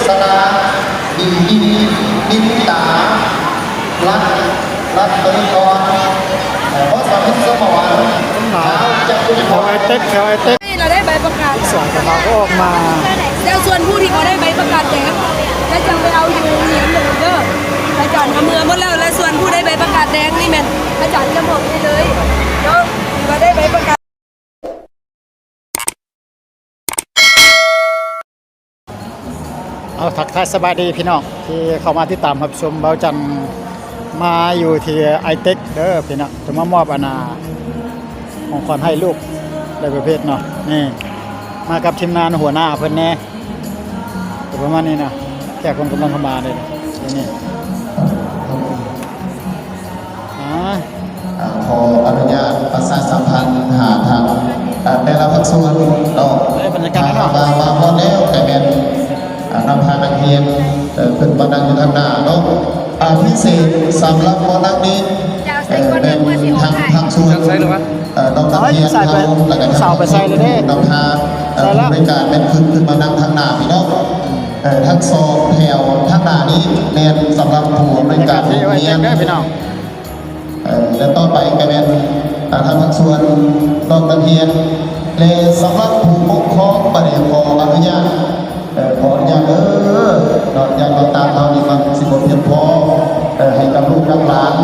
ษณาดีนิตารัตบริกรเพราะสามีสมองจะเป็นของไอเต็กเราได้ใบประกาศส่วนของเราก็ออกมาเดี๋ยวส่วนผู้ที่เขาได้ใบประกาศแดงแล้วจะไปเอาอยู่เหนียวเลยเด้ออาจารย์ทำมือหมดแล้วและส่วนผู้ได้ใบประกาศแดงนี่แม่อาจารย์จะบอกได้เลยเนาะเราได้ใบประกาศเอาทักทายสบายดีพี่น้องที่เข้ามาที่ตามรับชมเบาจันมาอยู่ที่ไอเต็กเด้อพี่น้องจะมามอบอนาของขวัญให้ลูกได้ประเภทเนาะนี่มากับทีมงานหัวหน้าเพิ่นแน่ประมาณนี้นะแขกคนกำลังเข้ามาเลยนี่ขออนุญาตประชาสัมพันธ์หาทางได้รับส่วนเรามาพอแล้วแต่เป็นนำพานักเรียนขึ้นมานั่งอยู่ทางหน้าเนาะพิเศษสำหรับนักเรียนเป็นทางส่วนน้องนักเรียนเขาแล้วก็ทางนำพาบริการเป็นขึ้นมานั่งทางหน้าพี่น้องทั้งสองแถวทางหน้านี้เรียนสำหรับผู้บริการเรียนพี่น้องและต่อไปก็เป็นทางส่วนน้องนักเรียนเลยสำหรับผู้ปกครองประเดี๋ยวขออนุญาตอย่างเราตามเรานี่มันสิบเพียงพอให้กับลูกกับหลาน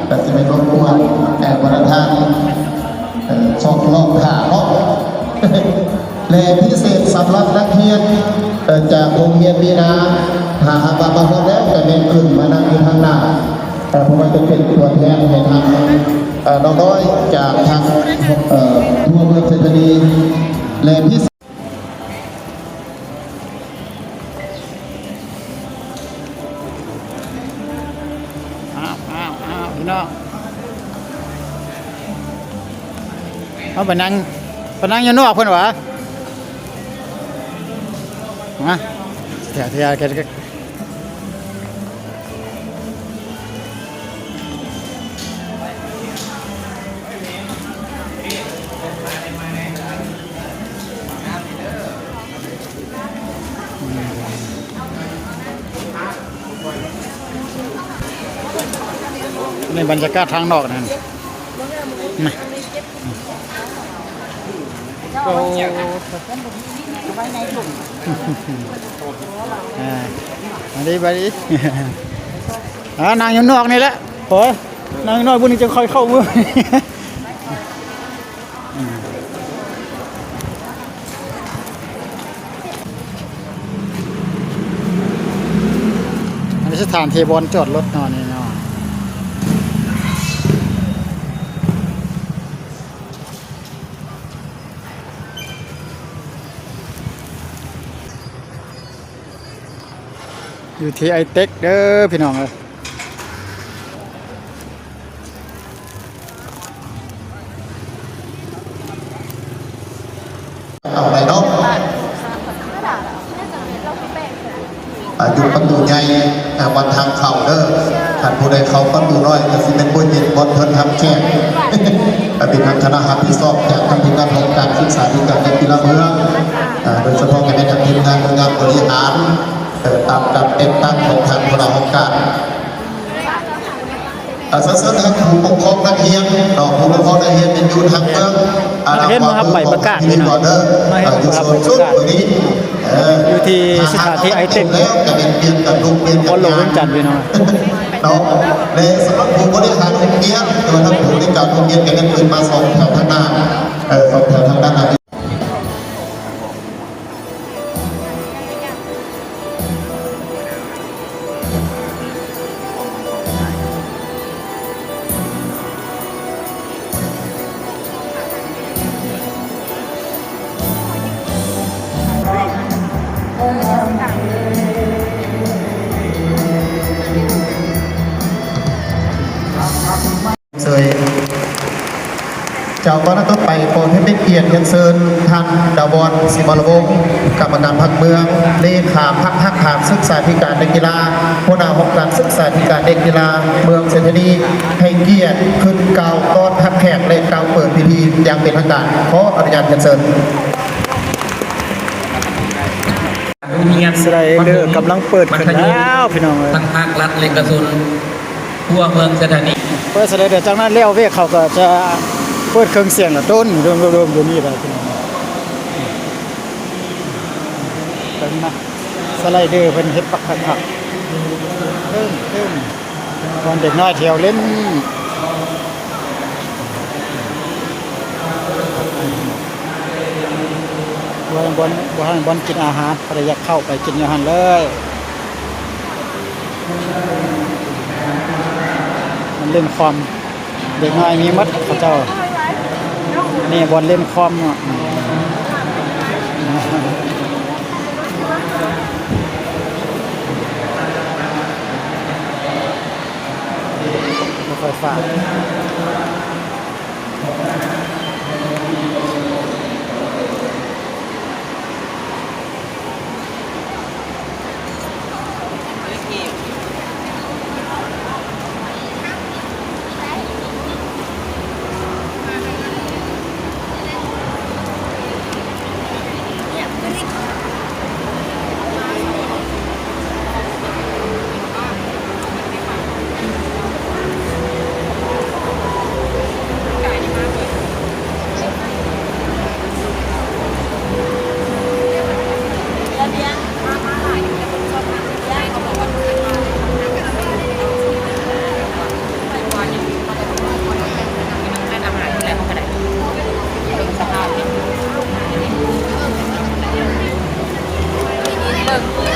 แต่จะไม่รบกวนวันทางสองรอบขาเนาะและพิเศษสำหรับนักเรียนจากโรงเรียนมีนาหาบางคนแล้วก็เน้นขึ้นมานั่งอยู่ทางหน้าเพราะว่าจะเป็นตัวแทนให้ทางน้องน้อยจากทางทั่วเมืองเศรษฐีและพิเศษพี่น้องเอาไปนั่งอยู่นอกเพื่อนวะมาเถียกันในบรรยากาศทางนอกนั่นมาโอ้มาดีนางอยู่นอกนี่แหละโอ้ยนางอยู่นอกบุญจะคอยเข้ามืออันนี้สถานเทบอลจอดรถนอนนี่เนาะอยู่ที่ไอเต็กเด้อพี่น้องเลยเอาไปเนาะอยู่ประตูใหญ่วันทางเข่าเด้อขันผู้ใดเขาประตูน้อยก็สิเป็นผู้เย็นบนเพิ่นทำแค่เป็นทางคณะหับที่สอบจากทางทีมงานของการศึกษาที่การในกีฬาเมืองโดยเฉพาะการในทีมงานงานบริหารตามกับเต็มตั้งของทางบริหารการสั้นๆครับผู้ปกครองนักเรียนผู้ปกครองนักเรียนเป็นอยู่ทางเมืองเห็นมาครับใบประกาศนี่นะอยู่ส่วนชุดนี้อยู่ที่สถานที่ไอเต็กบอลโลกจันทร์พี่น้องในสำหรับผู้บริหารโรงเรียนโดยทั้งผู้บริการโรงเรียนกันนั้นขึ้นมาสองแถวทางหน้าสองแถวทางด้านหน้าเจ้าก็ต้องไปโปรดให้เป็นเกียรติเรียนเชิญท่านดาวรศิมรวงศ์กรรมการพรรคเมืองเลขาพรรคฐานศึกษาธิการเด็กกีฬาหัวหน้าองค์การศึกษาธิการเด็กกีฬาเมืองเศรษฐีให้เกียรติขึ้นกล่าวต้อนรับแขกและกล่าวเปิดพิธีอย่างเป็นทางการขออนุญาตเรียนเชิญ โรงเรียน สไลเดอร์กำลังเปิดขึ้นแล้วพี่น้องเอ้ย ทั้งภาครัฐและกระทรวงทั่วเมืองสถานี เปิดสไลเดอร์จากนั้นแล้วเวกเขาก็จะเปิดเครื่องเสียงละต้นโดมๆอยู่นี่แหละพี่น้องเป็นนะสไลเดอร์เพิ่นเฮ็ดปักคักๆเพิ่มตอนเด็กน้อยเที่ยวเล่นบนกินอาหารประหยัดเข้าไปกินอยู่หั่นเลยมันเล่นคอมเด็กน้อยมีมัดเขาเจ้านี่บอลเล่นคอมอ่ะรถไฟฟ้า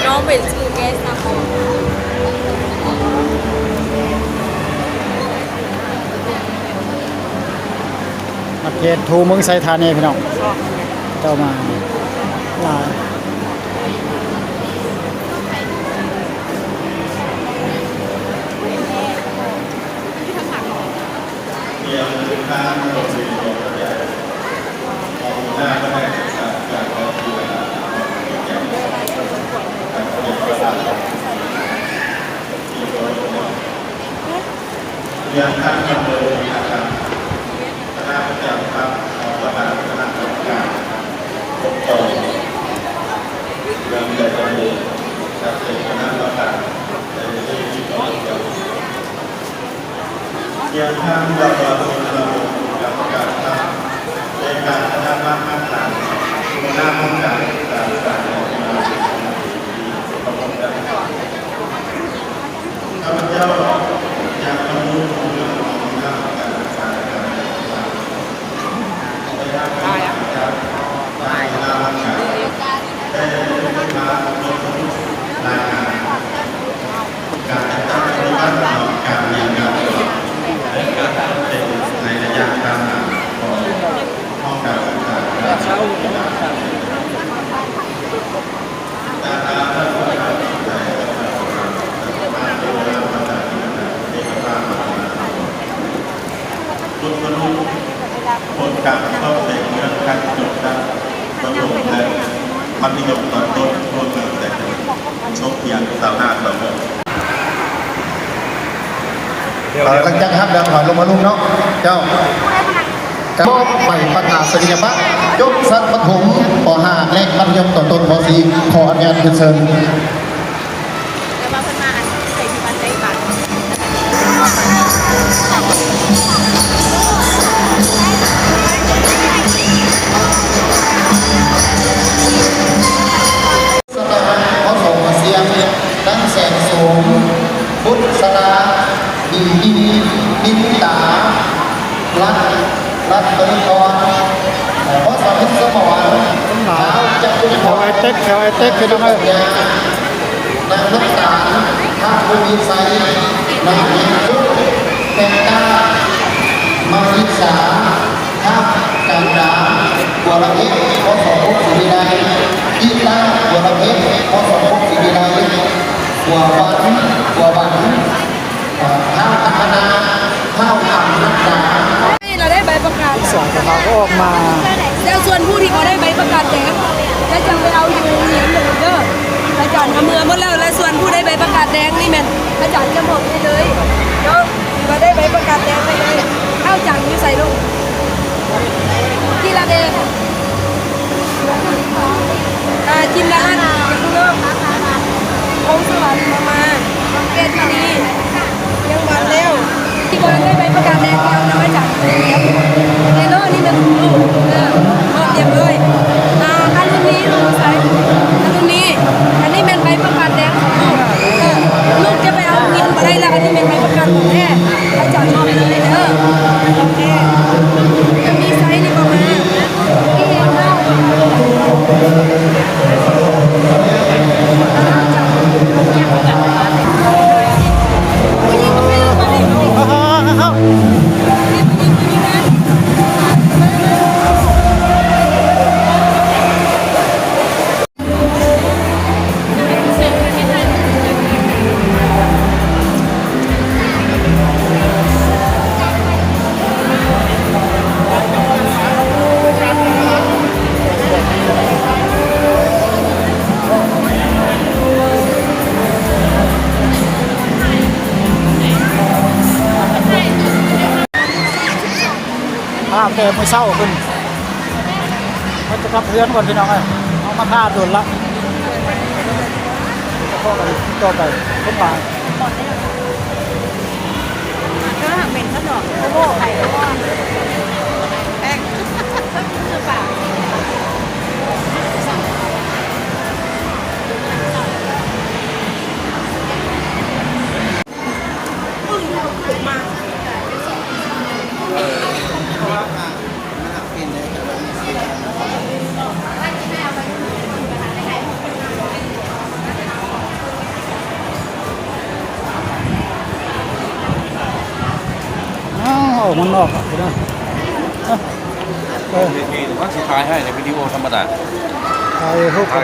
น้องเป็นชื่อแกสนะ นักเรียนทูเมืองไซธานีพี่น้องเจ้ามาหลายเรียนท่านดำเนินนะครับคณะประจำครับของประธานคณะกรรมการปกครองเรื่องใดก็ดีจากเป็นคณะประธานในเรื่องที่ต้องการเรียนท่านดำเนินระบบกรรมการครับในการคณะมาตรฐานหน้าห้องการต่างๆของเราประกอบกันข้าพเจ้าอยากรู้เรื่องของการได้ครับได้ลาวันกันได้มาลงรายงานการจัดตั้งปฏิบัติการเรียนการสอนและการเป็นในระยะการของห้องการศึกษาการเช้าคนการต้องเป็นเรื่องการจบการประถมและมัธยมตอนต้นร่วมกันแต่โชคเพียงสามารถเราหลังจากครับเดี๋ยวถอยลงมาลุงเนาะเจ้าก็ไปประกาศศักยภาพยกสัตว์ปฐมป .5 และมัธยมตอนต้นป .4 ขออนุญาตเชิญตั้งแสงสูงพุทธสนาดีนิตารัตบริกรเพราะสมิทสมรจะเป็น แถวไอเต็กพี่น้องเอ้ย นางรักษาท่าภูมิไซนางเอกชุดเป็นตามาริสาท่ากันดาบัวละเพชรพศพุทธศิริไลกีตาบัวละเพชรพศพุทธศิริไลบัวบันท่าพัฒนาท่าทำนักดา เราได้ใบประกาศ สอนกับเราก็ออกมา แล้วส่วนผู้ที่เขาได้ใบประกาศแดงและจังไปเอาอยู่เหรียญหนึ่งเด้ออาจารย์ทำมือหมดแล้วและส่วนผู้ได้ใบประกาศแดงนี่แม่นอาจารย์จะบอกให้เลยเนาะมาได้ใบประกาศแดงไปเลยเข้าจังอยู่ใส่ลงที่ละเดนจินดาลัน แต่มื้อเช้าเพิ่นเขาจะกลับเรือนก่อนพี่น้องเอ้ยเอามาท่าโดนละพอกันต่อไปคนบาง ก็เป็นขนมโอ้โหไข่โอ้โหแป้งคือเปล่าอ้าวมันนอกอ่ะพี่น้องเออ เวทีหรือว่าสุดท้ายให้ในวิดีโอธรรมดา ถ่ายรูปกัน